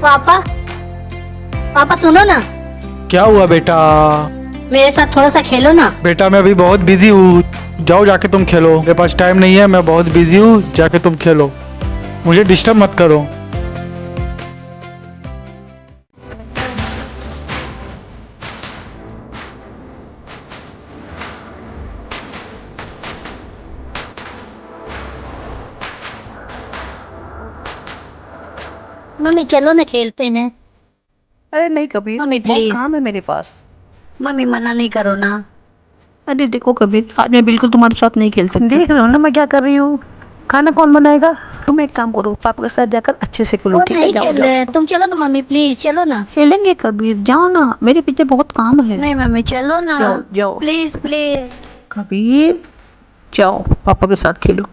पापा, पापा सुनो ना, क्या हुआ बेटा? मेरे साथ थोड़ा सा खेलो ना। बेटा मैं अभी बहुत बिजी हूँ, जाओ जाके तुम खेलो। मेरे पास टाइम नहीं है, मैं बहुत बिजी हूँ, जाके तुम खेलो, मुझे डिस्टर्ब मत करो। मम्मी चलो ना खेलते हैं। अरे नहीं कबीर, मम्मी बहुत प्लीज, काम है मेरे पास। मम्मी मना नहीं करो ना। अरे देखो कबीर, आज मैं बिल्कुल तुम्हारे साथ नहीं खेल सकती। देख रहे हो ना मैं क्या कर रही हूँ। खाना कौन बनाएगा? तुम एक काम करो, पापा के साथ जाकर अच्छे से खेलो। वो ठीक है, नहीं जाओ खेल जाओ। रहे हैं, तुम चलो ना मम्मी प्लीज, चलो ना। खेलेंगे कबीर, जाओ ना, मेरे पीछे बहुत काम है। नहीं मम्मी चलो ना, जाओ जाओ। Please please. कबीर जाओ, पापा के साथ खेलो।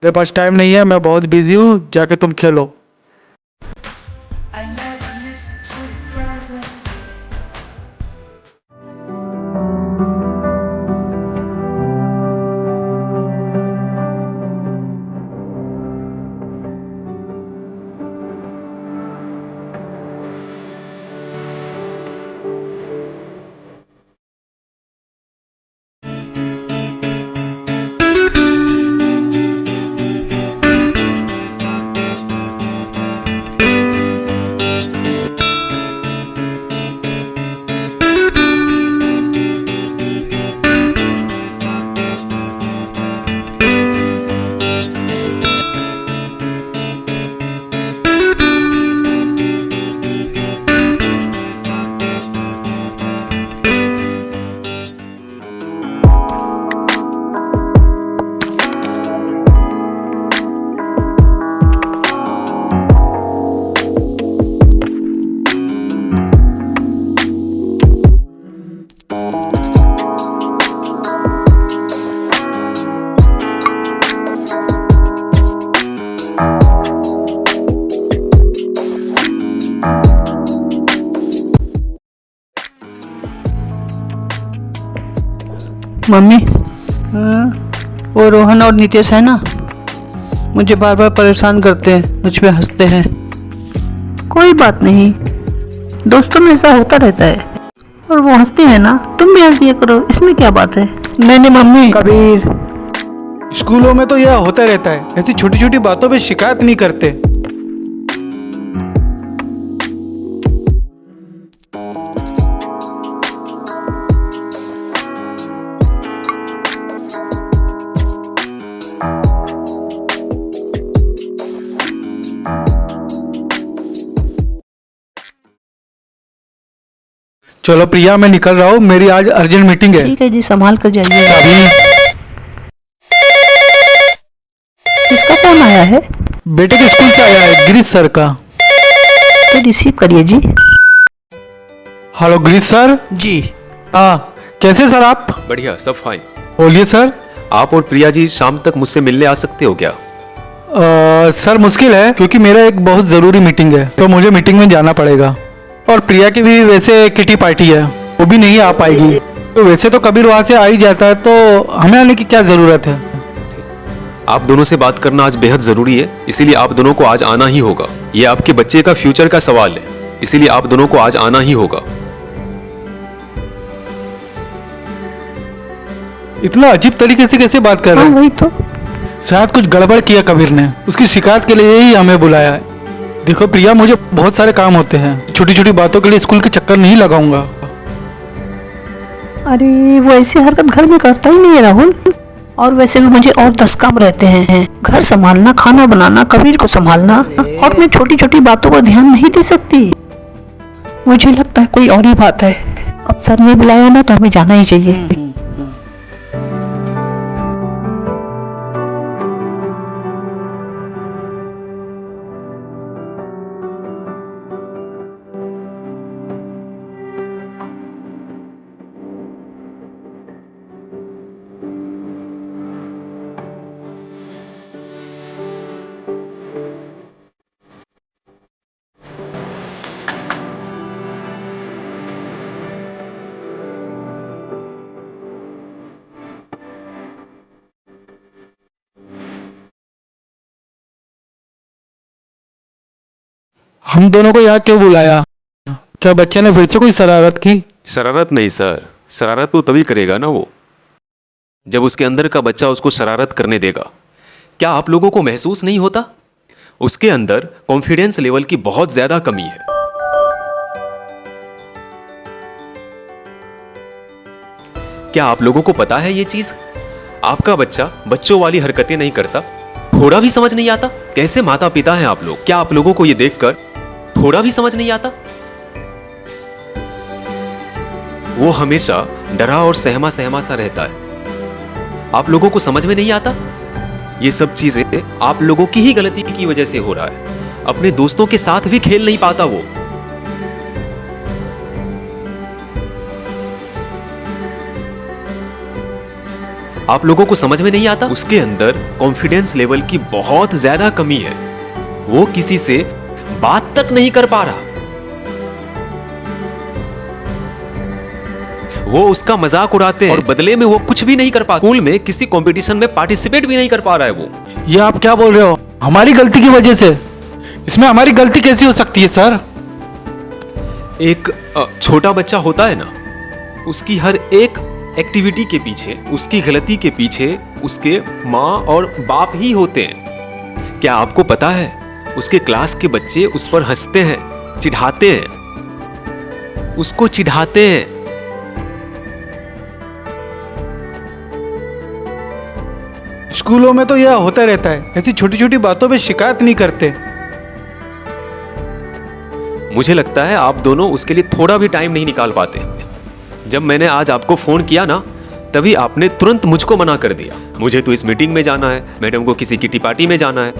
मेरे पास टाइम नहीं है, मैं बहुत बिजी हूँ, जाके तुम खेलो। मम्मी, वो रोहन और नितेश है ना, मुझे बार बार परेशान करते हैं, मुझ पे हंसते हैं। कोई बात नहीं, दोस्तों में ऐसा होता रहता है। और वो हंसते हैं ना, तुम भी हंस दिया करो, इसमें क्या बात है। नहीं नहीं मम्मी। कबीर, स्कूलों में तो यह होता रहता है, ऐसी छोटी छोटी बातों पे शिकायत नहीं करते। चलो प्रिया, मैं निकल रहा हूँ, मेरी आज अर्जेंट मीटिंग है। ठीक है जी, संभाल कर जाइए। चाबी। किसका फोन आया है? बेटे के स्कूल से आया है, गिरीश सर का। तो रिसीव करिए जी। Hello Girish sir. जी। हाँ, कैसे सर आप? बढ़िया, सब फाइन। बोलिए सर। आप और प्रिया जी शाम तक मुझसे मिलने आ सकते हो क्या? सर मुश्किल है, क्योंकि मेरा एक बहुत ज़रूरी मीटिंग है, तो मुझे मीटिंग में जाना पड़ेगा। और प्रिया की भी वैसे किटी पार्टी है, वो भी नहीं आ पाएगी। तो वैसे तो कबीर वहाँ से आ ही जाता है, तो हमें आने की क्या ज़रूरत है? आप दोनों से बात करना आज बेहद जरूरी है, इसीलिए आप दोनों को आज आना ही होगा। ये आपके बच्चे का फ्यूचर का सवाल है, इसीलिए आप दोनों को आज आना ही होगा। इतना अजीब तरीके से कैसे बात कर रहे हाँ हैं? वही तो। शायद कुछ गड़बड़ किया कबीर ने, उसकी शिकायत के लिए ही हमें बुलाया है। देखो प्रिया, मुझे बहुत सारे काम होते हैं, छोटी छोटी बातों के लिए स्कूल के चक्कर नहीं लगाऊंगा। अरे वो ऐसी हरकत घर में करता ही नहीं है राहुल। और वैसे भी मुझे और 10 काम रहते हैं, घर संभालना, खाना बनाना, कबीर को संभालना, और मैं छोटी छोटी बातों पर ध्यान नहीं दे सकती। मुझे लगता है कोई और ही बात है। अब सर ने बुलाया ना, तो हमें जाना ही चाहिए। हम दोनों को यहाँ क्यों बुलाया? क्या बच्चे ने फिर से कोई शरारत की? शरारत नहीं सर, शरारत तो तभी करेगा ना वो जब उसके अंदर का बच्चा उसको शरारत करने देगा। क्या आप लोगों को महसूस नहीं होता? उसके अंदर कॉन्फिडेंस लेवल की बहुत ज्यादा कमी है। क्या आप लोगों को पता है ये चीज? आपका बच्चा बच्चों वाली हरकतें नहीं करता, थोड़ा भी समझ नहीं आता। कैसे माता पिता हैं आप लोग? क्या आप लोगों को ये देखकर थोड़ा भी समझ नहीं आता? वो हमेशा डरा और सहमा सहमा सा रहता है। आप लोगों को समझ में नहीं आता? ये सब चीजें आप लोगों की ही गलती की वजह से हो रहा है। अपने दोस्तों के साथ भी खेल नहीं पाता वो। आप लोगों को समझ में नहीं आता? उसके अंदर कॉन्फिडेंस लेवल की बहुत ज्यादा कमी है। वो किसी से बात तक नहीं कर पा रहा। वो उसका मजाक उड़ाते हैं और बदले में वो कुछ भी नहीं कर पाता। स्कूल में किसी कंपटीशन में पार्टिसिपेट भी नहीं कर पा रहा है वो। ये आप क्या बोल रहे हो? हमारी गलती की वजह से? इसमें हमारी गलती कैसी हो सकती है सर? एक छोटा बच्चा होता है ना, उसकी हर एक एक्टिविटी के पीछे, उसकी गलती के पीछे उसके माँ और बाप ही होते हैं। क्या आपको पता है उसके क्लास के बच्चे उस पर हंसते हैं, चिढ़ाते हैं, उसको चिढ़ाते हैं। स्कूलों में तो यह होता रहता है, ऐसी छोटी छोटी बातों पे शिकायत नहीं करते। मुझे लगता है आप दोनों उसके लिए थोड़ा भी टाइम नहीं निकाल पाते। जब मैंने आज आपको फोन किया ना, तभी आपने तुरंत मुझको मना कर दिया। मुझे तो इस मीटिंग में जाना है, मैडम को किसी किटी पार्टी में जाना है।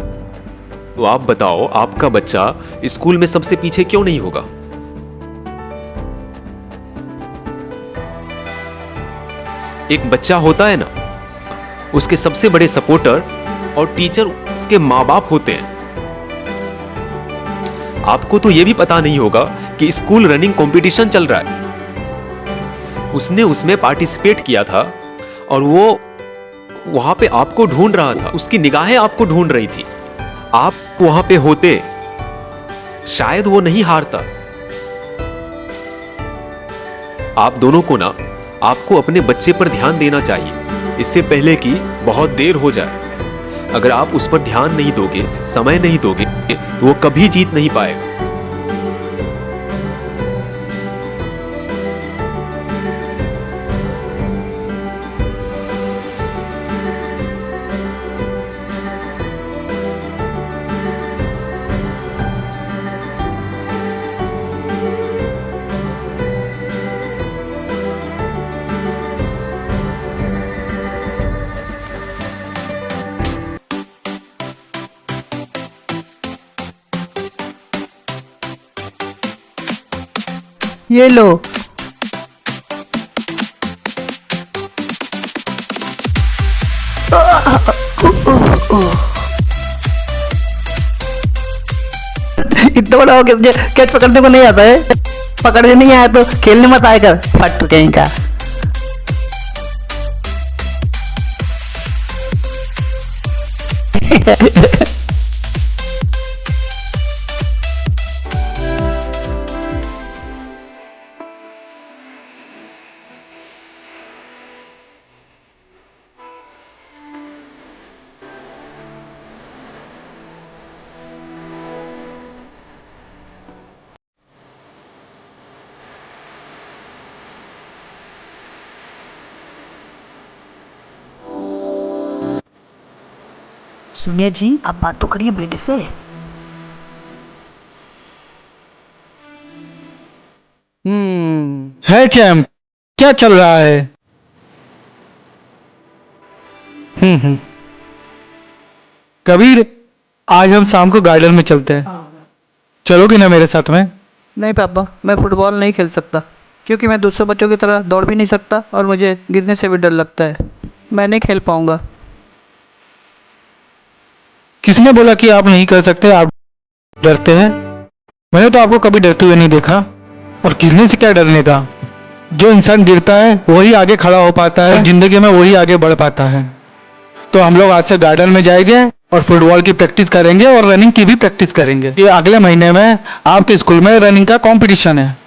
तो आप बताओ, आपका बच्चा स्कूल में सबसे पीछे क्यों नहीं होगा? एक बच्चा होता है ना, उसके सबसे बड़े सपोर्टर और टीचर उसके माँ बाप होते हैं। आपको तो यह भी पता नहीं होगा कि स्कूल रनिंग कंपटीशन चल रहा है। उसने उसमें पार्टिसिपेट किया था और वो वहां पे आपको ढूंढ रहा था। उसकी निगाहें आपको ढूंढ रही थी। आप वहां पे होते, शायद वो नहीं हारता। आप दोनों को ना, आपको अपने बच्चे पर ध्यान देना चाहिए इससे पहले कि बहुत देर हो जाए। अगर आप उस पर ध्यान नहीं दोगे, समय नहीं दोगे, तो वो कभी जीत नहीं पाएगा। ये लो। इतना बड़ा हो गया, कैच पकड़ने को नहीं आता है। पकड़ने नहीं आया तो खेलने मत आया कर, फट कहीं का। सुनिए जी, आप बात तो करिए बेटे से। है चैम्प, क्या चल रहा है? कबीर, आज हम शाम को गार्डन में चलते हैं। चलोगी ना मेरे साथ में? नहीं पापा, मैं फुटबॉल नहीं खेल सकता क्योंकि मैं दूसरे बच्चों की तरह दौड़ भी नहीं सकता और मुझे गिरने से भी डर लगता है। मैं नहीं खेल पाऊंगा। किसने बोला कि आप नहीं कर सकते? आप डरते हैं? मैंने तो आपको कभी डरते हुए नहीं देखा। और गिरने से क्या डरने का? जो इंसान गिरता है वही आगे खड़ा हो पाता है, जिंदगी में वही आगे बढ़ पाता है। तो हम लोग आज से गार्डन में जाएंगे और फुटबॉल की प्रैक्टिस करेंगे और रनिंग की भी प्रैक्टिस करेंगे। ये अगले महीने में आपके स्कूल में रनिंग का कंपटीशन है,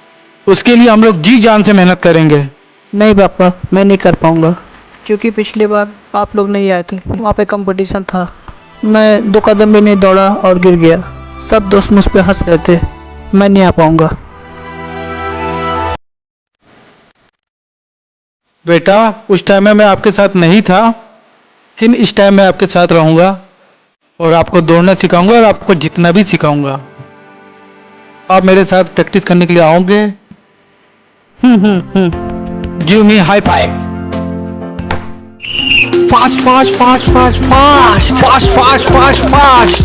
उसके लिए हम लोग जी जान से मेहनत करेंगे। नहीं पापा, मैं नहीं कर पाऊँगा, क्योंकि पिछली बार आप लोग नहीं आए थे, वहाँ पे कंपटीशन था। मैं 2 कदम भी नहीं दौड़ा और गिर गया। सब दोस्त मुझ पे हंस रहे थे। मैं नहीं आ पाऊँगा। बेटा, उस टाइम में मैं आपके साथ नहीं था, लेकिन इस टाइम मैं आपके साथ रहूँगा और आपको दौड़ना सिखाऊंगा और आपको जितना भी सिखाऊंगा। आप मेरे साथ प्रैक्टिस करने के लिए आओगे? Give me high five. Fast fast fast fast fast fast fast fast fast.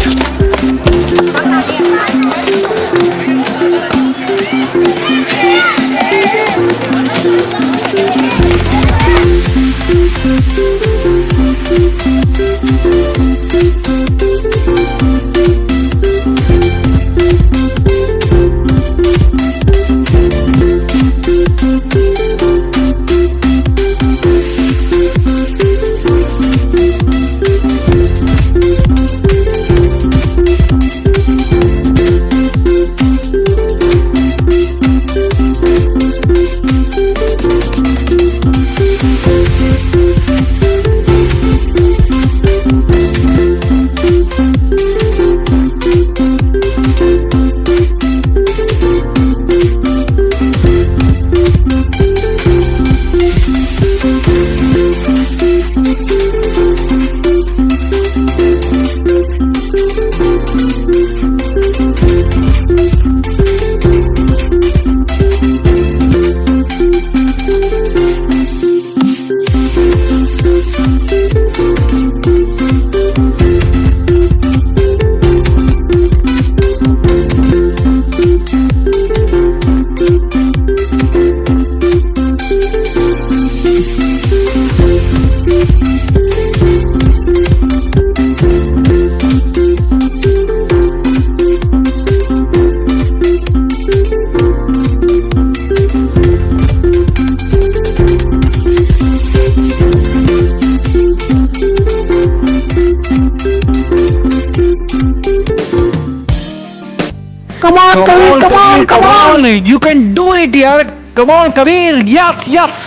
Come on, Kabir, come on, come on. You can do it, यार. Come on, Kabir. Yes, yes.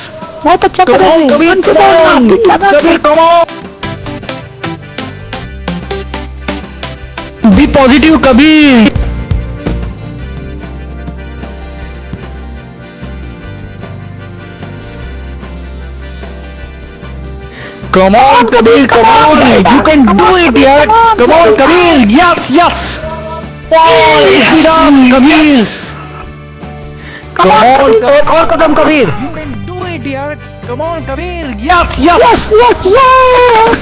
बहुत अच्छा कर Come रहे on, हैं। Kabir. कौन सी Come ball on. लगा Kabir, के? come on. Be positive, Kabir. Come on, Kabir, come on. You can do it, yaar. Come on, Kabir. Yes, yes. Speed up, Kabir. Come on, एक और कदम, Kabir. You can do it, yaar. Come on, Kabir. Yes, yes. Yes, yes.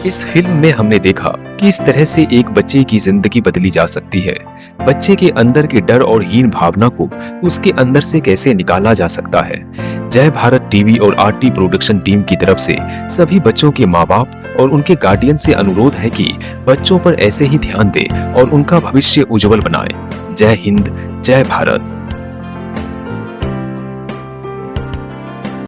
इस film में हमने देखा कि इस तरह से एक बच्चे की जिंदगी बदली जा सकती है। बच्चे के अंदर के डर और हीन भावना को उसके अंदर से कैसे निकाला जा सकता है। जय भारत टीवी और आरटी प्रोडक्शन टीम की तरफ से सभी बच्चों के माँ बाप और उनके गार्डियन से अनुरोध है कि बच्चों पर ऐसे ही ध्यान दें और उनका भविष्य उज्जवल बनाएं। जय हिंद, जय भारत।